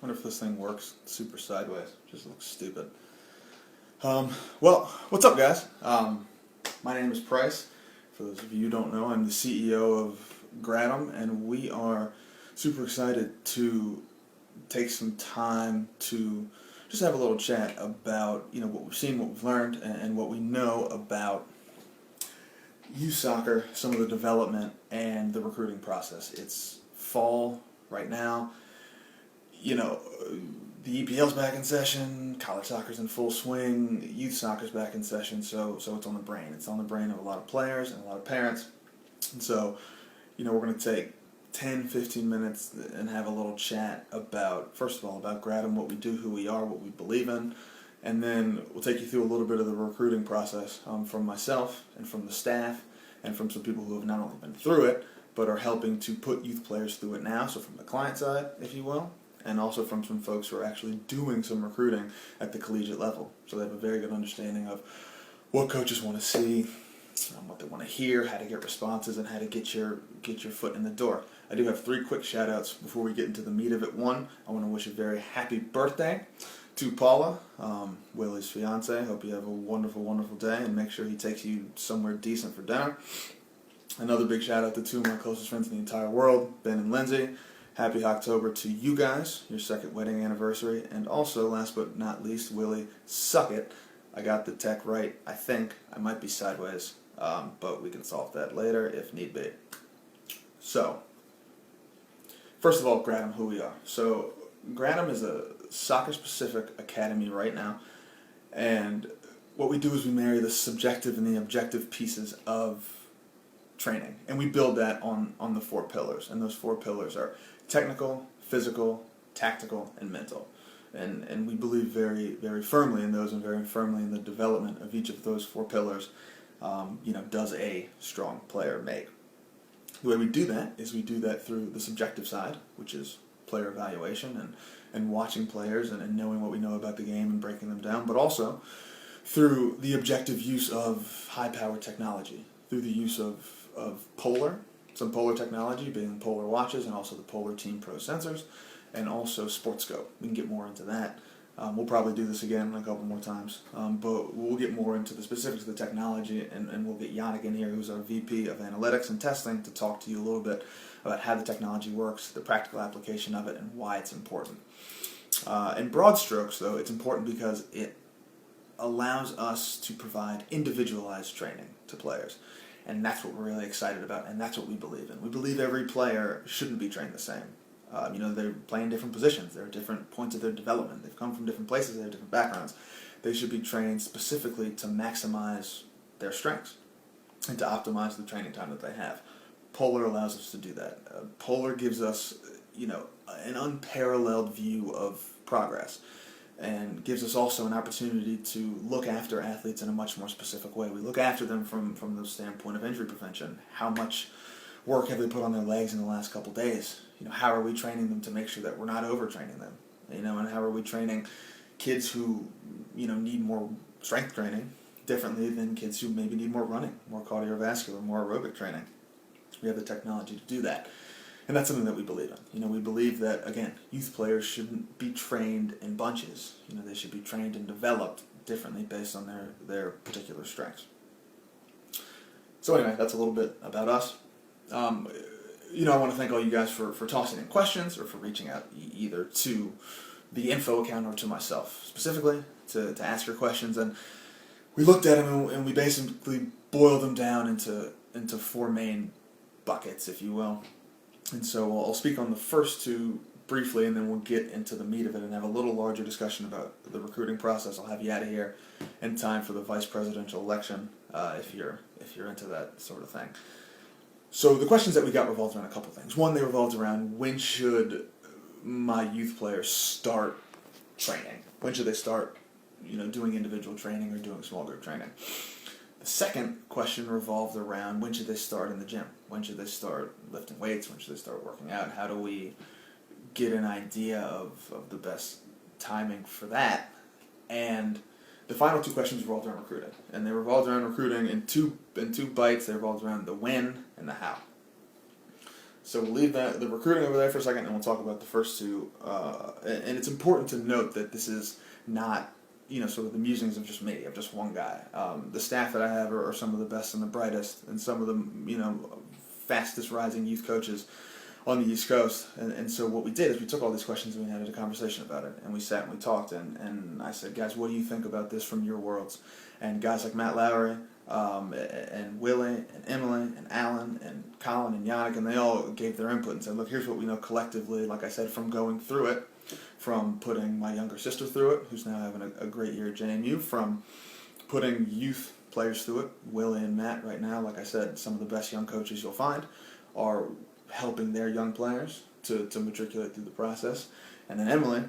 Wonder if this thing works super sideways. Just looks stupid. Well, what's up, guys? My name is Price. For those of you who don't know, I'm the CEO of Gradum, and we are super excited to take some time to just have a little chat about what we've seen, what we've learned, and what we know about youth soccer, some of the development and the recruiting process. It's fall right now. The EPL's back in session, college soccer's in full swing, youth soccer's back in session, so it's on the brain. It's on the brain of a lot of players and a lot of parents. And so, we're going to take 10, 15 minutes and have a little chat about, first of all, about Gradum, what we do, who we are, what we believe in, and then we'll take you through a little bit of the recruiting process from myself and from the staff and from some people who have not only been through it, but are helping to put youth players through it now, so from the client side, if you will, and also from some folks who are actually doing some recruiting at the collegiate level. So they have a very good understanding of what coaches want to see, what they want to hear, how to get responses, and how to get your foot in the door. I do have 3 quick shout-outs before we get into the meat of it. One, I want to wish a very happy birthday to Paula, Willie's fiance. Hope you have a wonderful, wonderful day, and make sure he takes you somewhere decent for dinner. Another big shout-out to 2 of my closest friends in the entire world, Ben and Lindsay. Happy October to you guys, your 2nd wedding anniversary. And also, last but not least, Willie, suck it. I got the tech right, I think. I might be sideways, but we can solve that later if need be. So, first of all, Gradum, who we are. So, Gradum is a soccer-specific academy right now, and what we do is we marry the subjective and the objective pieces of training, and we build that on the 4 pillars, and those 4 pillars are technical, physical, tactical, and mental. And we believe very, very firmly in those, and very firmly in the development of each of those 4 pillars. Does a strong player make? The way we do that is we do that through the subjective side, which is player evaluation and watching players and knowing what we know about the game and breaking them down, but also through the objective use of high-powered technology, through the use of some polar technology, being polar watches, and also the Polar Team Pro sensors, and also SportScope. We can get more into that. We'll probably do this again a couple more times, but we'll get more into the specifics of the technology, and we'll get Yannick in here, who's our VP of Analytics and Testing, to talk to you a little bit about how the technology works, the practical application of it, and why it's important. In broad strokes, though, it's important because it allows us to provide individualized training to players. And that's what we're really excited about, and that's what we believe in. We believe every player shouldn't be trained the same. They're playing different positions. There are different points of their development. They've come from different places. They have different backgrounds. They should be trained specifically to maximize their strengths and to optimize the training time that they have. Polar allows us to do that. Polar gives us, an unparalleled view of progress, and gives us also an opportunity to look after athletes in a much more specific way. We look after them from the standpoint of injury prevention. How much work have they put on their legs in the last couple days? How are we training them to make sure that we're not overtraining them? And how are we training kids who, need more strength training differently than kids who maybe need more running, more cardiovascular, more aerobic training? We have the technology to do that. And that's something that we believe in. We believe that, again, youth players shouldn't be trained in bunches. They should be trained and developed differently based on their particular strengths. So anyway, that's a little bit about us. I want to thank all you guys for tossing in questions or for reaching out either to the info account or to myself specifically to ask your questions. And we looked at them and we basically boiled them down into 4 main buckets, if you will. And so I'll speak on the first 2 briefly, and then we'll get into the meat of it and have a little larger discussion about the recruiting process. I'll have you out of here in time for the vice presidential election, if you're into that sort of thing. So the questions that we got revolved around a couple things. One, they revolved around, when should my youth players start training? When should they start, doing individual training or doing small group training? The second question revolved around, when should they start in the gym? When should they start lifting weights? When should they start working out? How do we get an idea of the best timing for that? And the final 2 questions revolved around recruiting. And they revolved around recruiting in two bites. They revolved around the when and the how. So we'll leave the recruiting over there for a second, and we'll talk about the first two. And it's important to note that this is not, sort of the musings of just me, of just one guy. The staff that I have are some of the best and the brightest, and some of the, fastest rising youth coaches on the East Coast. And so what we did is we took all these questions and we had a conversation about it. And we sat and we talked, and I said, guys, what do you think about this from your worlds? And guys like Matt Lowry, and Willie, and Emily, and Alan, and Colin, and Yannick, and they all gave their input and said, look, here's what we know collectively, like I said, from going through it, from putting my younger sister through it, who's now having a great year at JMU, from putting youth players through it. Willie and Matt right now, like I said, some of the best young coaches you'll find are helping their young players to matriculate through the process. And then Emily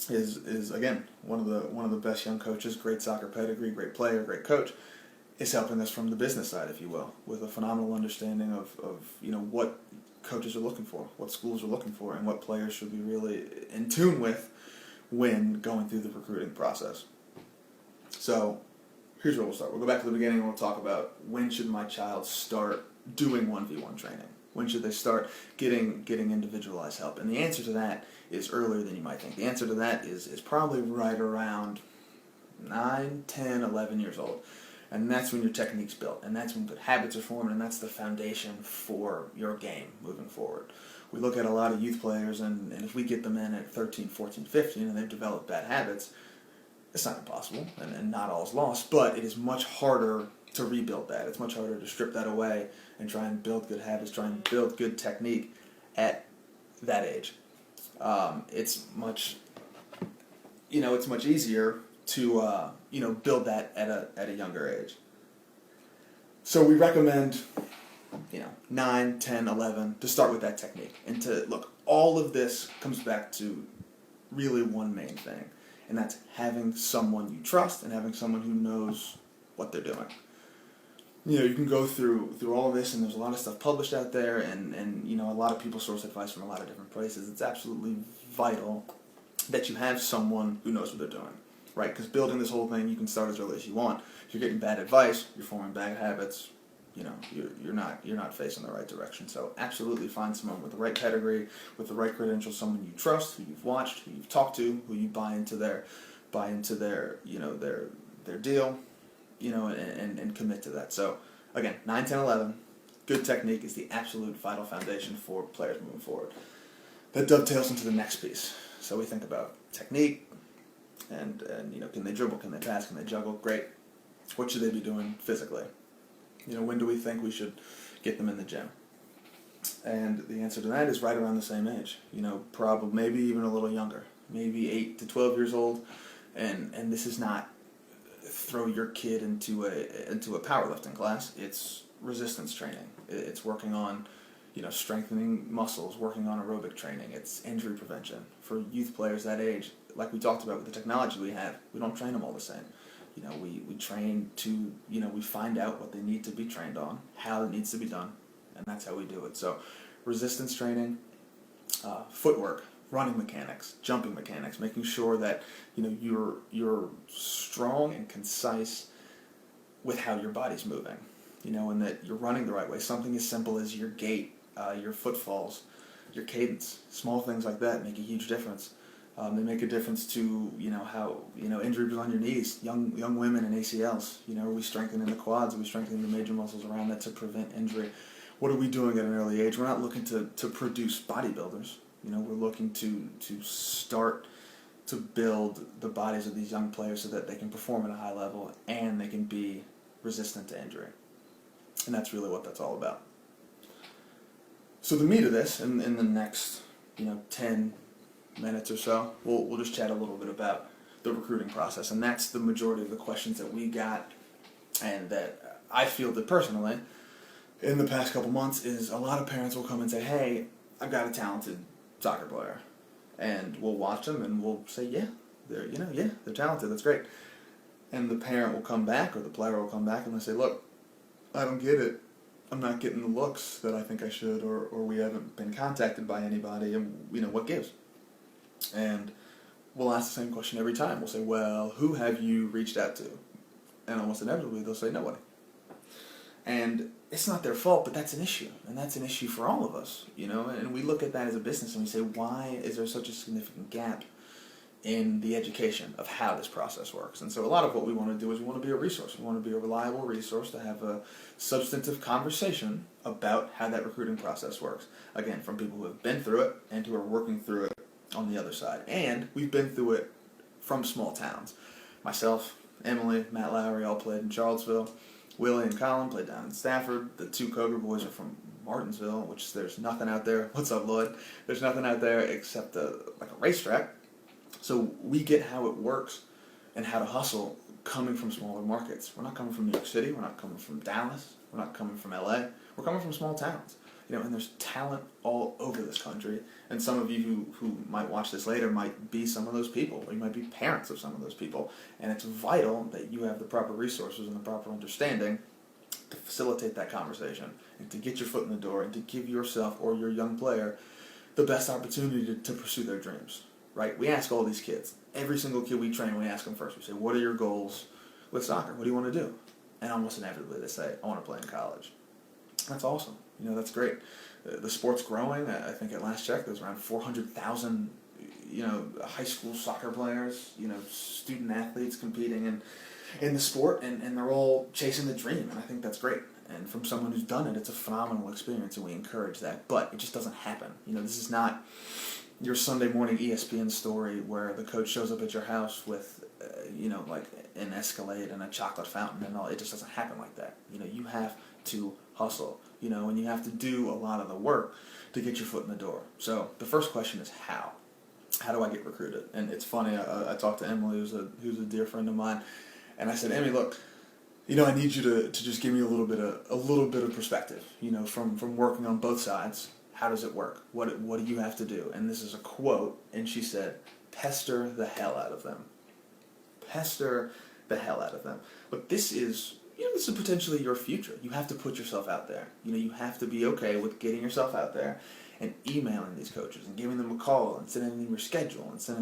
is again one of the best young coaches, great soccer pedigree, great player, great coach, is helping us from the business side, if you will, with a phenomenal understanding of what coaches are looking for, what schools are looking for, and what players should be really in tune with when going through the recruiting process. So here's where we'll start. We'll go back to the beginning and we'll talk about when should my child start doing 1v1 training? When should they start getting individualized help? And the answer to that is earlier than you might think. The answer to that is probably right around 9, 10, 11 years old. And that's when your technique's built, and that's when good habits are formed, and that's the foundation for your game moving forward. We look at a lot of youth players, and if we get them in at 13, 14, 15, and they've developed bad habits, it's not impossible, and not all is lost, but it is much harder to rebuild that. It's much harder to strip that away and try and build good habits, try and build good technique at that age. It's much easier to build that at a younger age. So we recommend 9, 10, 11 to start with that technique. And to look, all of this comes back to really one main thing, and that's having someone you trust and having someone who knows what they're doing. You can go through all of this, and there's a lot of stuff published out there, and a lot of people source advice from a lot of different places. It's absolutely vital that you have someone who knows what they're doing. Right, because building this whole thing, you can start as early as you want. If you're getting bad advice, you're forming bad habits. You're not facing the right direction. So absolutely find someone with the right pedigree, with the right credentials, someone you trust, who you've watched, who you've talked to, who you buy into their deal, and commit to that. So again, 9, 10, 11, good technique is the absolute vital foundation for players moving forward. That dovetails into the next piece. So we think about technique. And can they dribble? Can they pass? Can they juggle? Great. What should they be doing physically? When do we think we should get them in the gym? And the answer to that is right around the same age. Probably maybe even a little younger, maybe 8 to 12 years old. And this is not throw your kid into a powerlifting class. It's resistance training. It's working on strengthening muscles, working on aerobic training. It's injury prevention for youth players that age. Like we talked about with the technology we have, we don't train them all the same. We train to, we find out what they need to be trained on, how it needs to be done, and that's how we do it. So resistance training, footwork, running mechanics, jumping mechanics, making sure that, you're strong and concise with how your body's moving, and that you're running the right way. Something as simple as your gait, your footfalls, your cadence, small things like that make a huge difference. They make a difference to how injuries on your knees, young women and ACLs. Are we strengthening the quads? Are we strengthening the major muscles around that to prevent injury? What are we doing at an early age? We're not looking to produce bodybuilders. We're looking to start to build the bodies of these young players so that they can perform at a high level and they can be resistant to injury. And that's really what that's all about. So the meat of this, in the next 10 minutes or so, we'll just chat a little bit about the recruiting process, and that's the majority of the questions that we got and that I fielded personally in the past couple months. Is a lot of parents will come and say, hey, I've got a talented soccer player, and we'll watch them and we'll say, they're talented, that's great. And the parent will come back, or the player will come back, and they'll say, look, I don't get it. I'm not getting the looks that I think I should, or we haven't been contacted by anybody, and what gives? And we'll ask the same question every time. We'll say, well, who have you reached out to? And almost inevitably they'll say nobody. And it's not their fault, but that's an issue, and that's an issue for all of us, And we look at that as a business and we say, why is there such a significant gap in the education of how this process works? And so a lot of what we want to do is we want to be a resource. We want to be a reliable resource to have a substantive conversation about how that recruiting process works. Again, from people who have been through it and who are working through it on the other side. And we've been through it from small towns. Myself, Emily, Matt Lowry all played in Charlottesville. Willie and Colin played down in Stafford. The two Koger boys are from Martinsville, which there's nothing out there. What's up, Lloyd? There's nothing out there except a racetrack. So we get how it works and how to hustle coming from smaller markets. We're not coming from New York City. We're not coming from Dallas. We're not coming from LA. We're coming from small towns. And there's talent all over this country. And some of you who might watch this later might be some of those people, or you might be parents of some of those people. And it's vital that you have the proper resources and the proper understanding to facilitate that conversation and to get your foot in the door and to give yourself or your young player the best opportunity to pursue their dreams. Right? We ask all these kids. Every single kid we train, we ask them first. We say, what are your goals with soccer? What do you want to do? And almost inevitably they say, I want to play in college. That's awesome. That's great. The sport's growing. I think at last check there's around 400,000, high school soccer players, student athletes competing in the sport, and they're all chasing the dream, and I think that's great. And from someone who's done it, it's a phenomenal experience, and we encourage that. But it just doesn't happen. This is not your Sunday morning ESPN story where the coach shows up at your house with, like an Escalade and a chocolate fountain and all. It just doesn't happen like that. You have to hustle, and you have to do a lot of the work to get your foot in the door. So the first question is how? How do I get recruited? And it's funny, I talked to Emily, who's a dear friend of mine, and I said, Emily, look, I need you to just give me a little bit of perspective, from working on both sides. How does it work? What do you have to do? And this is a quote, and she said, pester the hell out of them. Pester the hell out of them. But this is potentially your future. You have to put yourself out there. You have to be okay with getting yourself out there and emailing these coaches and giving them a call and sending them your schedule and sending them